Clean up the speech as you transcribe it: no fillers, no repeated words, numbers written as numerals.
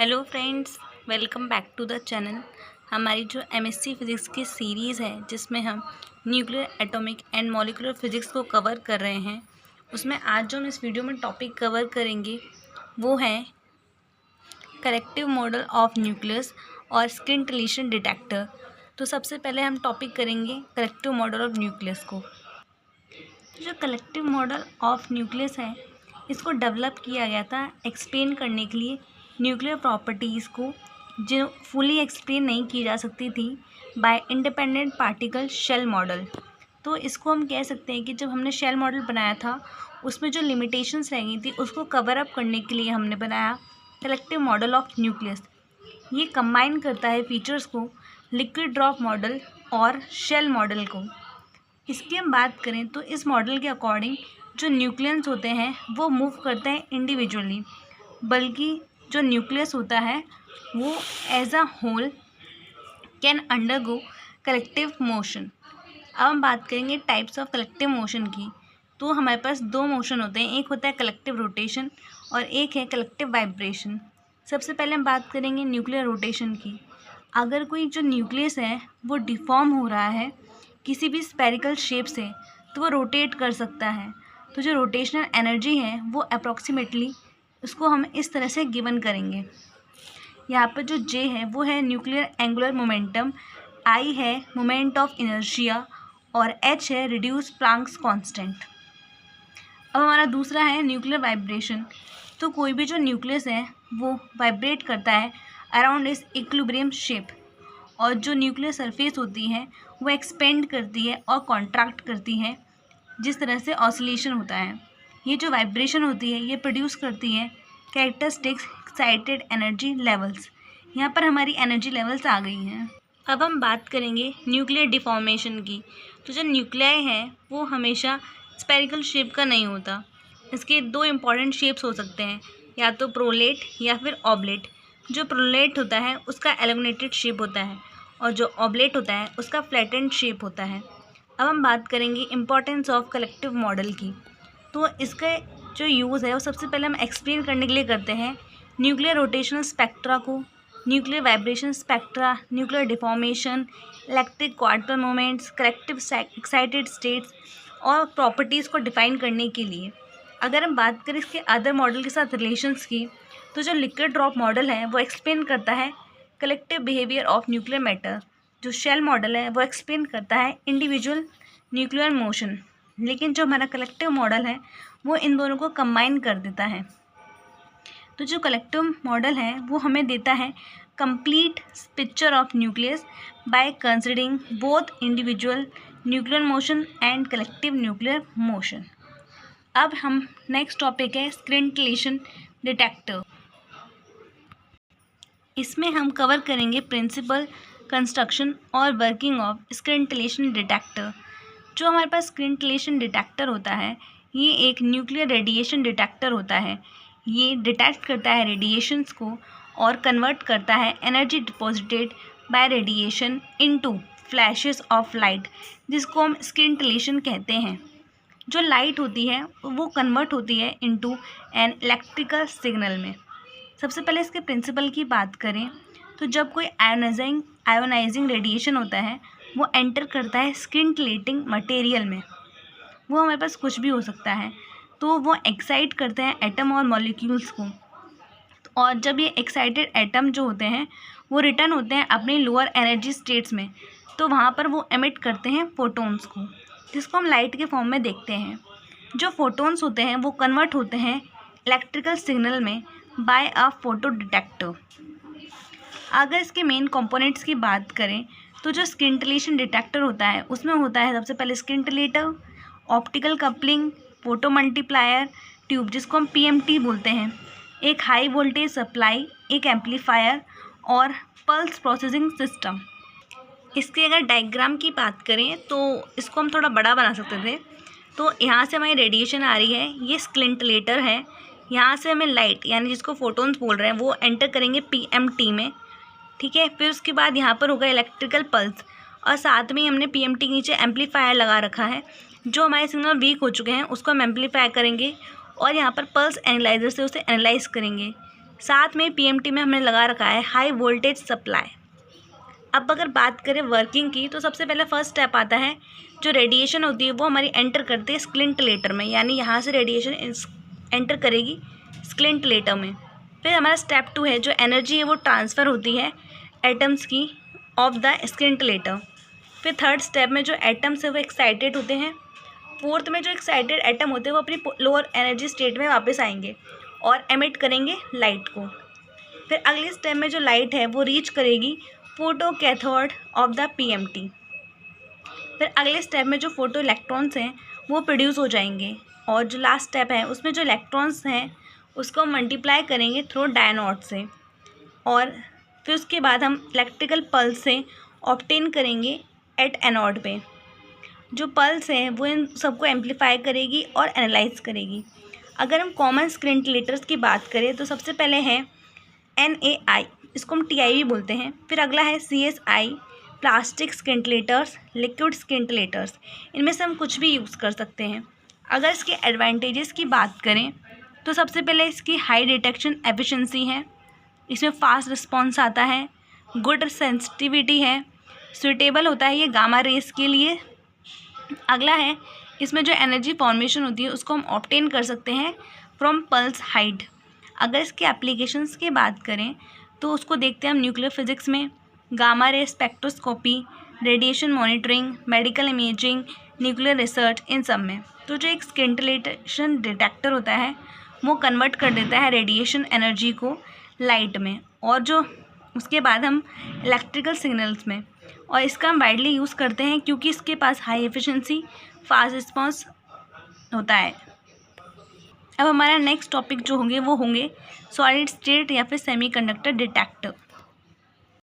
Hello friends, welcome back to the channel. हमारी जो MSc physics की सीरीज़ है जिसमें हम nuclear atomic and molecular physics को कवर कर रहे हैं, उसमें आज जो हम इस वीडियो में टॉपिक कवर करेंगे वो है कलेक्टिव मॉडल ऑफ न्यूक्लियस और स्क्रिंटलेशन डिटेक्टर। तो सबसे पहले हम टॉपिक करेंगे कलेक्टिव मॉडल ऑफ न्यूक्लियस को। जो कलेक्टिव मॉडल ऑफ न्यूक्लियस है, इसको डेवलप किया गया था एक्सप्लेन करने के लिए न्यूक्लियर प्रॉपर्टीज़ को जो फुली एक्सप्लेन नहीं की जा सकती थी by independent particle shell model. तो इसको हम कह सकते हैं कि जब हमने शेल मॉडल बनाया था उसमें जो लिमिटेशंस रह गई थी उसको कवर अप करने के लिए हमने बनाया कलेक्टिव मॉडल ऑफ न्यूक्लियस। ये कंबाइन करता है फीचर्स को लिक्विड ड्रॉप मॉडल और शेल मॉडल को। इसकी हम बात करें तो इस मॉडल के अकॉर्डिंग जो न्यूक्लियस होते हैं वो मूव करते हैं इंडिविजुअली, बल्कि जो न्यूक्लियस होता है वो as a whole can undergo collective motion. अब हम बात करेंगे टाइप्स ऑफ कलेक्टिव मोशन की। तो हमारे पास दो मोशन होते हैं, एक होता है कलेक्टिव रोटेशन और एक है कलेक्टिव वाइब्रेशन। सबसे पहले हम बात करेंगे न्यूक्लियर रोटेशन की। अगर कोई जो न्यूक्लियस है वो डिफॉर्म हो रहा है किसी भी स्फेरिकल शेप से तो वो रोटेट कर सकता है। तो जो रोटेशनल एनर्जी है वो अप्रॉक्सीमेटली उसको हम इस तरह से गिवन करेंगे। यहाँ पर जो J है वो है न्यूक्लियर एंगुलर मोमेंटम, I है मोमेंट ऑफ इनर्शिया और H है रिड्यूस प्लैंक्स कांस्टेंट। अब हमारा दूसरा है न्यूक्लियर वाइब्रेशन। तो कोई भी जो न्यूक्लियस है वो वाइब्रेट करता है अराउंड इस इक्विलिब्रियम शेप, और जो न्यूक्लियर सरफेस होती है वो एक्सपेंड करती है और कॉन्ट्रैक्ट करती है जिस तरह से ऑसिलेशन होता है। ये जो वाइब्रेशन होती है ये प्रोड्यूस करती है कैरेक्टरिस्टिक्स एक्साइटेड एनर्जी लेवल्स। यहाँ पर हमारी एनर्जी लेवल्स आ गई हैं। अब हम बात करेंगे न्यूक्लियर डिफॉर्मेशन की। तो जो न्यूक्लियाई है वो हमेशा स्फेरिकल शेप का नहीं होता। इसके दो इम्पॉर्टेंट शेप्स हो सकते हैं, या तो प्रोलेट या फिर ऑब्लेट। जो प्रोलेट होता है उसका एलोंगेटेड शेप होता है और जो ऑब्लेट होता है उसका फ्लैटेंड शेप होता है। अब हम बात करेंगे इम्पॉर्टेंस ऑफ कलेक्टिव मॉडल की। तो इसका जो यूज़ है वो सबसे पहले हम एक्सप्लेन करने के लिए करते हैं न्यूक्लियर रोटेशनल स्पेक्ट्रा को, nuclear vibration spectra, nuclear deformation, electric quartile moments, collective excited states और प्रॉपर्टीज़ को डिफाइन करने के लिए। अगर हम बात करें इसके अदर मॉडल के साथ रिलेशंस की, तो जो लिक्विड ड्रॉप मॉडल है वो एक्सप्लेन करता है collective behaviour of nuclear matter. जो शेल मॉडल है वो एक्सप्लेन करता है इंडिविजुअल न्यूक्लियर मोशन। लेकिन जो हमारा कलेक्टिव मॉडल है वो इन दोनों को कंबाइन कर देता है। तो जो कलेक्टिव मॉडल है वो हमें देता है complete picture of nucleus by considering both individual nuclear motion and collective nuclear motion. अब हम नेक्स्ट टॉपिक है स्क्रिंटलेशन डिटेक्टर। इसमें हम कवर करेंगे प्रिंसिपल, कंस्ट्रक्शन और वर्किंग ऑफ स्क्रिंटलेशन डिटेक्टर। जो हमारे पास स्क्रिंटलेशन डिटेक्टर होता है ये एक न्यूक्लियर रेडिएशन डिटेक्टर होता है। ये डिटेक्ट करता है रेडिएशंस को और कन्वर्ट करता है energy deposited bye radiation into flashes of light, जिसको हम स्क्रिंटलेशन कहते हैं। जो लाइट होती है वो कन्वर्ट होती है इनटू एन इलेक्ट्रिकल सिग्नल में। सबसे पहले इसके प्रिंसिपल की बात करें तो जब कोई आयोनाइजिंग रेडिएशन होता है वो एंटर करता है स्क्रिंटलेटिंग मटेरियल में। वो हमारे पास कुछ भी हो सकता है। तो वो एक्साइट करते हैं एटम और मॉलिक्यूल्स को, और जब ये एक्साइटेड एटम जो होते हैं वो रिटर्न होते हैं अपनी लोअर एनर्जी स्टेट्स में, तो वहाँ पर वो एमिट करते हैं फोटोन्स को, जिसको हम लाइट के फॉर्म में देखते हैं। जो फोटोन्स होते हैं वो कन्वर्ट होते हैं इलेक्ट्रिकल सिग्नल में बाय अ फोटो डिटेक्टर। अगर इसके मेन कंपोनेंट्स की बात करें तो जो स्क्रिंटलेशन डिटेक्टर होता है उसमें होता है सबसे पहले scintillator, optical coupling, photo multiplier tube जिसको हम PMT बोलते हैं, एक हाई वोल्टेज सप्लाई, एक एम्पलीफायर और पल्स प्रोसेसिंग सिस्टम। इसके अगर डायग्राम की बात करें तो इसको हम थोड़ा बड़ा बना सकते थे। तो यहाँ से हमारी रेडिएशन आ रही है, ये स्क्रिंटलेटर है। यहाँ से हमें लाइट यानी जिसको फोटोन्स बोल रहे हैं वो एंटर करेंगे PMT में, ठीक है। फिर उसके बाद यहाँ पर होगा इलेक्ट्रिकल पल्स, और साथ में ही हमने PMT के नीचे एम्पलीफायर लगा रखा है। जो हमारे सिग्नल वीक हो चुके हैं उसको हम एम्पलीफाई करेंगे और यहाँ पर पल्स एनालाइजर से उसे एनालाइज करेंगे। साथ में PMT में हमने लगा रखा है हाई वोल्टेज सप्लाई। अब अगर बात करें वर्किंग की, तो सबसे पहले फर्स्ट स्टेप आता है, जो रेडिएशन होती है वो हमारी एंटर करती है स्क्लिंटलेटर में, यानी यहाँ से रेडिएशन एंटर करेगी स्क्लिंटलेटर में। फिर हमारा स्टेप 2 है, जो एनर्जी है वो ट्रांसफ़र होती है एटम्स की ऑफ द स्क्लिंटलेटर। फिर थर्ड स्टेप में जो एटम्स है वो एक्साइटेड होते हैं। फोर्थ में जो एक्साइटेड एटम होते हैं वो अपनी लोअर एनर्जी स्टेट में वापस आएंगे और एमिट करेंगे लाइट को। फिर अगले स्टेप में जो लाइट है वो रीच करेगी photo cathode of the PMT। फिर अगले स्टेप में जो फोटो इलेक्ट्रॉन्स हैं वो प्रोड्यूस हो जाएंगे, और जो लास्ट स्टेप है उसमें जो इलेक्ट्रॉन्स हैं उसको मल्टीप्लाई करेंगे थ्रू डायनोड से, और फिर उसके बाद हम इलेक्ट्रिकल पल्स से ऑब्टेन करेंगे एट एनोड पे। जो पल्स है वो इन सबको एम्पलीफाई करेगी और एनालाइज करेगी। अगर हम कॉमन स्क्लिंटलेटर्स की बात करें तो सबसे पहले है NaI, इसको हम TI भी बोलते हैं। फिर अगला है CSI, प्लास्टिक स्क्लिंटलेटर्स, लिक्विड स्क्लिंटलेटर्स। इनमें से हम कुछ भी यूज़ कर सकते हैं। अगर इसके एडवांटेजेस की बात करें तो सबसे पहले इसकी हाई डिटेक्शन एफिशिएंसी है, इसमें फास्ट रिस्पॉन्स आता है, गुड सेंसिटिविटी है, सूटेबल होता है ये गामा रेस के लिए। अगला है, इसमें जो एनर्जी फॉर्मेशन होती है उसको हम ऑब्टेन कर सकते हैं फ्रॉम पल्स हाइट। अगर इसके एप्लीकेशंस की बात करें तो उसको देखते हैं हम न्यूक्लियर फिजिक्स में, gamma ray spectroscopy, radiation monitoring, medical imaging, nuclear research, इन सब में। तो जो एक स्किंटलेशन डिटेक्टर होता है वो कन्वर्ट कर देता है रेडिएशन एनर्जी को लाइट में, और जो उसके बाद हम इलेक्ट्रिकल सिग्नल्स में, और इसका हम वाइडली यूज़ करते हैं क्योंकि इसके पास हाई एफिशिएंसी, फास्ट रिस्पॉन्स होता है। अब हमारा नेक्स्ट टॉपिक जो होंगे वो होंगे सॉलिड स्टेट या फिर सेमीकंडक्टर डिटेक्टर।